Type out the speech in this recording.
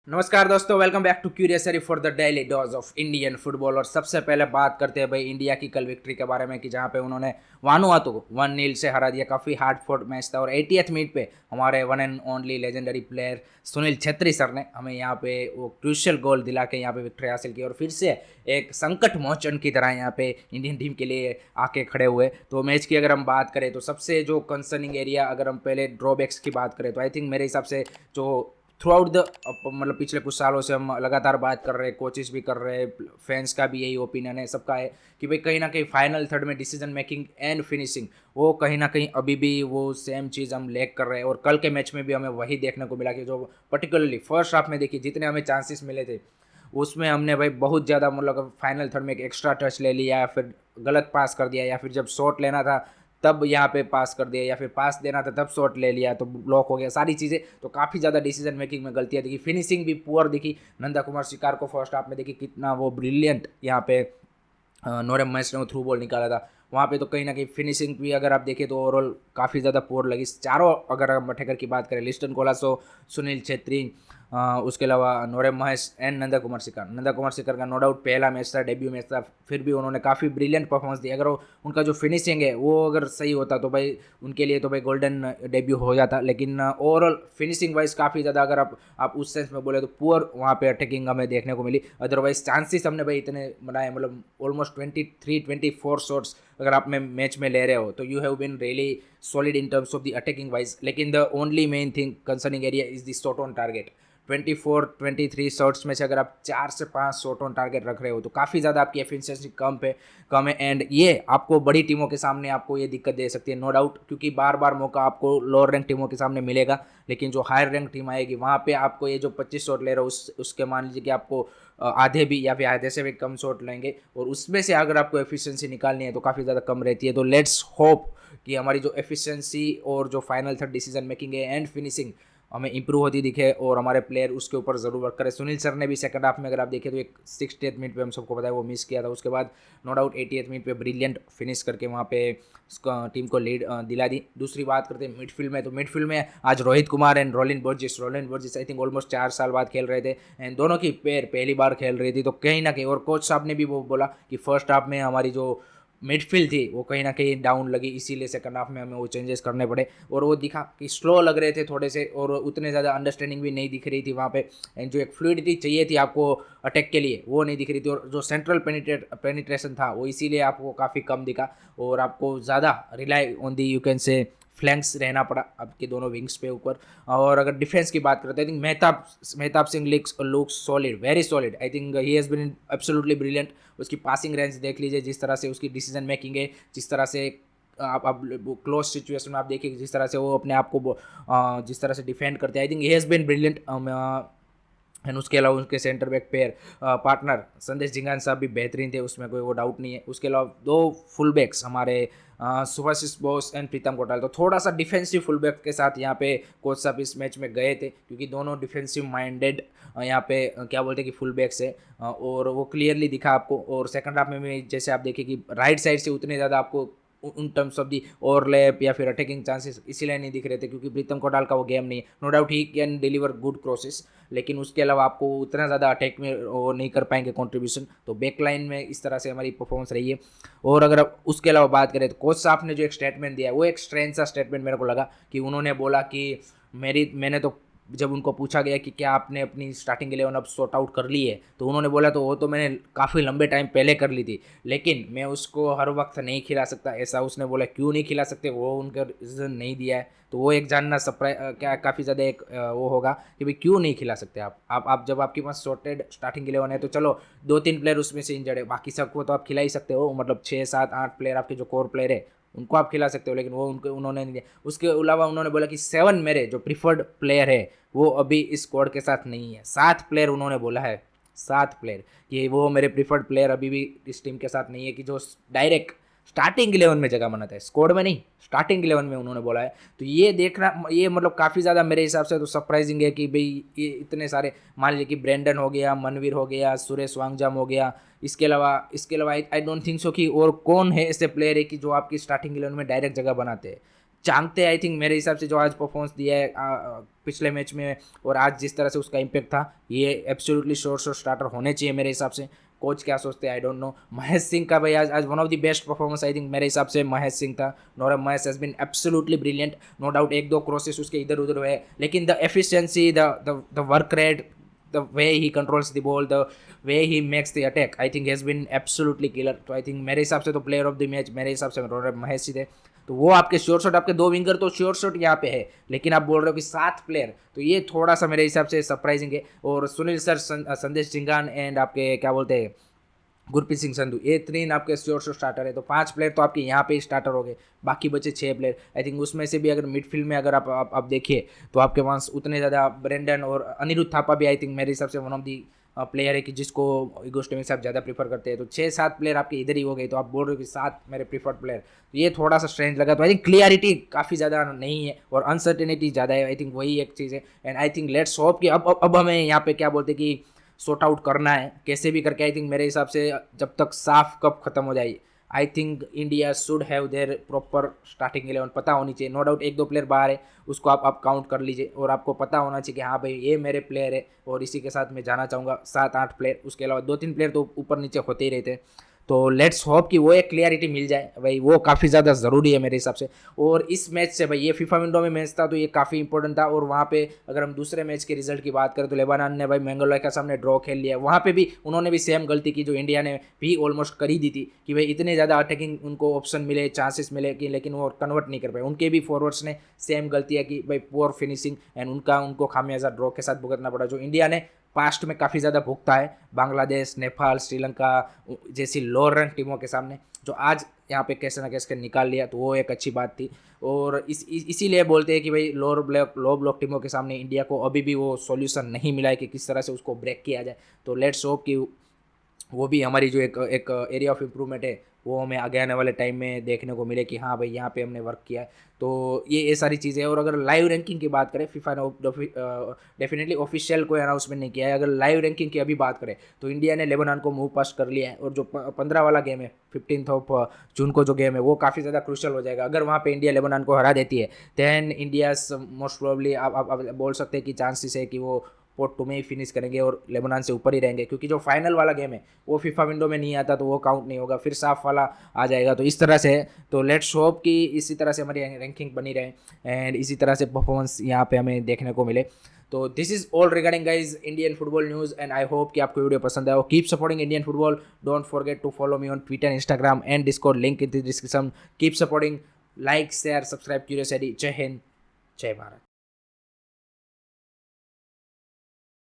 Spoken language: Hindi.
नमस्कार दोस्तों, welcome back to Curiousri for the daily dose of Indian football. और सबसे पहले बात करते हैं भाई इंडिया की कल विक्ट्री के बारे में कि जहां पे उन्होंने वानुआतु को 1-0 से हरा दिया। काफ़ी हार्ड फॉर्ड मैच था और 80th मिनट पे हमारे one and only legendary player Sunil Chhetri sir ने हमें यहाँ पे वो क्रूशियल गोल दिला के यहाँ पे विक्ट्री हासिल की और फिर से एक संकट मोचन की तरह यहाँ पे इंडियन टीम के लिए आके खड़े हुए। तो मैच की अगर हम बात करें तो सबसे जो कंसर्निंग एरिया, अगर हम पहले ड्रॉबैक्स की बात करें तो आई थिंक मेरे हिसाब से जो थ्रू आउट द मतलब पिछले कुछ सालों से हम लगातार बात कर रहे हैं, कोचेस भी कर रहे हैं, फैंस का भी यही ओपिनियन है, सबका है कि भाई कहीं ना कहीं फाइनल थर्ड में डिसीजन मेकिंग एंड फिनिशिंग वो कहीं ना कहीं अभी भी वो सेम चीज़ हम लैक कर रहे हैं। और कल के मैच में भी हमें वही देखने को मिला कि जो पर्टिकुलरली फर्स्ट हाफ में देखिए जितने हमें चांसेस मिले थे उसमें हमने भाई बहुत ज़्यादा मतलब फाइनल थर्ड में एक एक्स्ट्रा टच ले लिया या फिर गलत पास कर दिया या फिर जब शॉट लेना था तब यहाँ पे पास कर दिया या फिर पास देना था तब शॉट ले लिया तो ब्लॉक हो गया, सारी चीज़ें। तो काफ़ी ज़्यादा डिसीजन मेकिंग में गलतियाँ दिखी, फिनिशिंग भी पुअर दिखी। नंदा कुमार शिकार को फर्स्ट हाफ में देखी कितना वो ब्रिलियंट यहाँ पे नोरेम मैच ने थ्रू बॉल निकाला था वहाँ पे। तो कहीं ना कहीं फिनिशिंग भी अगर आप देखें तो ओवरऑल काफ़ी ज़्यादा पुअर लगी। चारों अगर हम अटैकर की बात करें, लिस्टन कोलासो, सुनील छेत्री, उसके अलावा नोरेम महेश एंड नंदा कुमार शिकार। नंदा कुमार शिकार का नो डाउट पहला मैच था, डेब्यू मैच था, फिर भी उन्होंने काफ़ी ब्रिलियंट परफॉर्मेंस दी। अगर उनका जो फिनिशिंग है वो अगर सही होता तो भाई उनके लिए तो भाई गोल्डन डेब्यू हो जाता। लेकिन ओवरऑल फिनिशिंग वाइज काफ़ी ज़्यादा अगर आप उस सेंस में बोले तो पुअर वहाँ पे अटैकिंग हमें देखने को मिली। अदरवाइज चांसेस हमने भाई इतने बनाए, मतलब ऑलमोस्ट 23-24 शॉट्स अगर आप में मैच में ले रहे हो तो you have been really solid in terms of the attacking wise. लेकिन the only main thing concerning area is the shot on target. 24-23 shots में से अगर आप 4 से 5 शॉट ऑन टारगेट रख रहे हो तो काफ़ी ज़्यादा आपकी एफिशिएंसी कम है। एंड ये आपको बड़ी टीमों के सामने आपको ये दिक्कत दे सकती है, नो डाउट, क्योंकि बार बार मौका आपको लोअर रैंक टीमों के सामने मिलेगा। लेकिन जो हायर रैंक टीम आएगी वहाँ पे आपको ये जो 25 शॉट ले रहे हो उसके मान लीजिए कि आपको आधे भी या फिर आधे से भी कम शॉट लेंगे और उसमें से अगर आपको एफिशिएंसी निकालनी है तो काफ़ी ज़्यादा कम रहती है। तो लेट्स होप कि हमारी जो एफिशिएंसी और जो फाइनल थर्ड डिसीजन मेकिंग है एंड फिनिशिंग हमें इंप्रूव होती दिखे और हमारे प्लेयर उसके ऊपर ज़रूर वर्क करें। सुनील सर ने भी सेकंड हाफ में अगर आप देखें तो एक 60th मिनट पे हम सबको पता है वो मिस किया था, उसके बाद नो डाउट 80th मिनट पे ब्रिलियंट फिनिश करके वहाँ पे टीम को लीड दिला दी। दूसरी बात करते हैं मिडफील्ड में, तो मिडफील्ड में आज Rohit Kumar and Rowllin Borges I think almost 4 साल बाद खेल रहे थे एंड दोनों की पेयर पहली बार खेल रही थी। तो कहीं ना कहीं और कोच साहब ने भी वो बोला कि फर्स्ट हाफ में हमारी जो मिडफील्ड थी वो कहीं ना कहीं डाउन लगी, इसीलिए सेकंड हाफ में हमें वो चेंजेस करने पड़े और वो दिखा कि स्लो लग रहे थे थोड़े से और उतने ज़्यादा अंडरस्टैंडिंग भी नहीं दिख रही थी वहाँ पे। एंड जो एक फ्लूइडिटी चाहिए थी आपको अटैक के लिए वो नहीं दिख रही थी और जो सेंट्रल पेनिट्रेशन था वो इसीलिए आपको काफ़ी कम दिखा और आपको ज़्यादा rely on the you can say flanks रहना पड़ा आपके दोनों विंग्स पे ऊपर। और अगर डिफेंस की बात करते हैं, I think Mehtab Singh looks solid, very solid. I think he has been absolutely brilliant. उसकी पासिंग रेंज देख लीजिए, जिस तरह से उसकी डिसीजन मेकिंग है, जिस तरह से आप क्लोज सिचुएशन में आप देखिए जिस तरह से वो अपने आप को जिस तरह से डिफेंड करते हैं, I think he has been brilliant. And उसके अलावा उनके सेंटर बैक पेयर पार्टनर संदेश जिंगान साहब भी बेहतरीन थे, उसमें कोई वो डाउट नहीं है। उसके अलावा दो फुल बैक्स हमारे सुभाशिष बोस एंड प्रीतम कोटाल, तो थोड़ा सा डिफेंसिव फुल बैक के साथ यहाँ पे कोच साहब इस मैच में गए थे क्योंकि दोनों डिफेंसिव माइंडेड यहाँ पे क्या बोलते हैं कि फुल बैक्स है और वो क्लियरली दिखा आपको। और सेकंड हाफ में भी जैसे आप देखिए कि राइट साइड से उतने ज़्यादा आपको उन टर्म्स ऑफ दी ओवरलैप या फिर अटैकिंग चांसेस इसीलिए नहीं दिख रहे थे क्योंकि प्रीतम कोटाल का वो गेम नहीं है। No doubt he can deliver good crosses, लेकिन उसके अलावा आपको उतना ज़्यादा अटैक में वो नहीं कर पाएंगे कंट्रीब्यूशन। तो बैक लाइन में इस तरह से हमारी परफॉर्मेंस रही है। और अगर आप उसके अलावा बात करें तो कोच साहब ने जो एक स्टेटमेंट दिया है वो एक स्ट्रेंथ सा स्टेटमेंट मेरे को लगा कि उन्होंने बोला कि मैंने तो जब उनको पूछा गया कि क्या आपने अपनी स्टार्टिंग 11 अब सॉर्ट आउट कर ली है तो उन्होंने बोला तो वो तो मैंने काफ़ी लंबे टाइम पहले कर ली थी, लेकिन मैं उसको हर वक्त नहीं खिला सकता। ऐसा उसने बोला। क्यों नहीं खिला सकते वो उनका रीज़न नहीं दिया है, तो वो एक जानना सरप्राइज क्या काफ़ी ज़्यादा एक वो होगा कि भाई क्यों नहीं खिला सकते आप जब आपके पास सॉर्टेड स्टार्टिंग 11 है तो चलो 2-3 प्लेयर उसमें से इंजर्ड है, बाकी सबको तो आप खिला ही सकते हो, मतलब 6-7-8 प्लेयर आपके जो कोर प्लेयर है उनको आप खिला सकते हो, लेकिन वो उन्होंने नहीं दिया। उसके अलावा उन्होंने बोला कि 7 मेरे जो प्रीफर्ड प्लेयर है वो अभी इस स्क्वाड के साथ नहीं है। 7 प्लेयर उन्होंने बोला है, 7 प्लेयर कि वो मेरे प्रीफर्ड प्लेयर अभी भी इस टीम के साथ नहीं है कि जो डायरेक्ट स्टार्टिंग 11 में जगह बनाता है, स्क्वाड में नहीं, स्टार्टिंग 11 में उन्होंने बोला है। तो ये देखना ये मतलब काफ़ी ज़्यादा मेरे हिसाब से तो सरप्राइजिंग है कि भाई ये इतने सारे, मान लीजिए कि ब्रेंडन हो गया, मनवीर हो गया, सुरेश वांगजाम हो गया, इसके अलावा आई डोंट थिंक सो कि और कौन है ऐसे प्लेयर है कि जो आपकी स्टार्टिंग 11 में डायरेक्ट जगह बनाते हैं। चांगते आई थिंक मेरे हिसाब से जो आज परफॉर्मेंस दिया है पिछले मैच में और आज जिस तरह से उसका इम्पैक्ट था, ये एब्सोल्युटली श्योर स्टार्टर होने चाहिए मेरे हिसाब से। कोच क्या सोचते हैं I don't know. Mahesh Singh का भाई आज one of the best performance I think मेरे हिसाब से महेश सिंह था। Naorem Mahesh has been absolutely brilliant, no doubt एक दो क्रॉसेस उसके इधर उधर हुए, लेकिन the efficiency, the work rate, the way he controls the ball, the way he makes the attack, I think has been absolutely killer। तो आई थिंक मेरे हिसाब से तो प्लेयर ऑफ द मैच मेरे हिसाब से महेश ही थे। तो वो आपके श्योर शॉट, आपके दो विंगर तो श्योर शॉट यहाँ पे है, लेकिन आप बोल रहे हो कि 7 प्लेयर, तो ये थोड़ा सा मेरे हिसाब से सरप्राइजिंग है। और सुनील सर, संदेश जिंगान एंड आपके क्या बोलते हैं गुरप्रीत सिंह संधू, ये 3 आपके श्योर स्टार्टर है। तो 5 प्लेयर तो आपके यहाँ पे स्टार्टर हो गए, बाकी बचे 6 प्लेयर। आई थिंक उसमें से भी अगर मिडफील्ड में अगर आप देखिए तो आपके पास उतने ज़्यादा ब्रेंडन और अनिरुद्ध थापा भी आई थिंक मेरे हिसाब से वन ऑफ दी प्लेयर है कि जिसको इगो स्टेमिक साहब ज़्यादा प्रीफर करते हैं। तो 6-7 प्लेयर आपके इधर ही हो गए, तो आप बोल रहे हो कि 7 मेरे प्रीफर्ड प्लेयर, तो ये थोड़ा सा स्ट्रेंज लगा। तो आई थिंक क्लियरिटी काफ़ी ज़्यादा नहीं है और अनसर्टेनिटी ज़्यादा है, आई थिंक वही एक चीज़ है। And I think let's hope कि अब हमें यहाँ पे क्या बोलते हैं कि सॉर्ट आउट करना है कैसे भी करके। आई थिंक मेरे हिसाब से जब तक साफ कप खत्म हो जाए, I think India should have their proper starting 11 पता होनी चाहिए। नो डाउट 1-2 प्लेयर बाहर है, उसको आप काउंट कर लीजिए और आपको पता होना चाहिए कि हाँ भाई ये मेरे प्लेयर है और इसी के साथ मैं जाना चाहूँगा। 7-8 प्लेयर, उसके अलावा 2-3 प्लेयर तो ऊपर नीचे होते ही रहते हैं। तो लेट्स होप कि वो एक क्लियरिटी मिल जाए भाई, वो काफ़ी ज़्यादा ज़रूरी है मेरे हिसाब से। और इस मैच से भाई, ये फीफा विंडो में मैच था तो ये काफ़ी इंपॉर्टेंट था। और वहाँ पे अगर हम दूसरे मैच के रिजल्ट की बात करें तो लेबानन ने भाई मंगोलिया के सामने ड्रॉ खेल लिया। वहाँ पे भी उन्होंने भी सेम गलती की जो इंडिया ने भी ऑलमोस्ट कर ही दी थी कि भाई इतने ज़्यादा अटैकिंग उनको ऑप्शन मिले, चांसेस मिले कि, लेकिन वो कन्वर्ट नहीं कर पाए। उनके भी फॉरवर्ड्स ने सेम गलतियाँ की भाई, पुअर फिनिशिंग, एंड उनको खामियाजा ड्रॉ के साथ भुगतना पड़ा, जो इंडिया ने पास्ट में काफ़ी ज़्यादा भुगता है बांग्लादेश, नेपाल, श्रीलंका जैसी लोअर रैंक टीमों के सामने, जो आज यहाँ पे कैसे ना कैसे निकाल लिया। तो वो एक अच्छी बात थी। और इसीलिए बोलते हैं कि भाई लो ब्लॉक टीमों के सामने इंडिया को अभी भी वो सॉल्यूशन नहीं मिला है कि किस तरह से उसको ब्रेक किया जाए। तो लेट्स होप कि वो भी हमारी जो एक एरिया ऑफ इम्प्रूवमेंट है वो हमें आगे आने वाले टाइम में देखने को मिले कि हाँ भाई यहाँ पे हमने वर्क किया है। तो ये सारी चीज़ें। और अगर लाइव रैंकिंग की बात करें, फीफा ने डेफिनेटली ऑफिशियल कोई अनाउंसमेंट नहीं किया है। अगर लाइव रैंकिंग की अभी बात करें तो इंडिया ने लेबनान को मूव पास कर लिया है। और जो 15 वाला गेम है 15 जून को जो गेम है वो काफ़ी ज़्यादा क्रूशल हो जाएगा। अगर वहाँ पे इंडिया लेबनान को हरा देती है दैन इंडिया मोस्ट प्रोबेबली आप बोल सकते हैं कि चांसेस है कि वो पोर्ट 2 में ही फिनिश करेंगे और लेबनान से ऊपर ही रहेंगे, क्योंकि जो फाइनल वाला गेम है वो फीफा विंडो में नहीं आता तो वो काउंट नहीं होगा, फिर साफ वाला आ जाएगा। तो इस तरह से है। तो लेट्स होप कि इसी तरह से हमारी रैंकिंग बनी रहे एंड इसी तरह से परफॉर्मेंस यहाँ पे हमें देखने को मिले। तो this is all regarding guys Indian football news and I hope कि आपको वीडियो पसंद आया हो। Keep supporting Indian football, don't forget to follow me on Twitter, Instagram and Discord, link in the description. Keep supporting, like share subscribe curiosity. जय हिंद, जय भारत।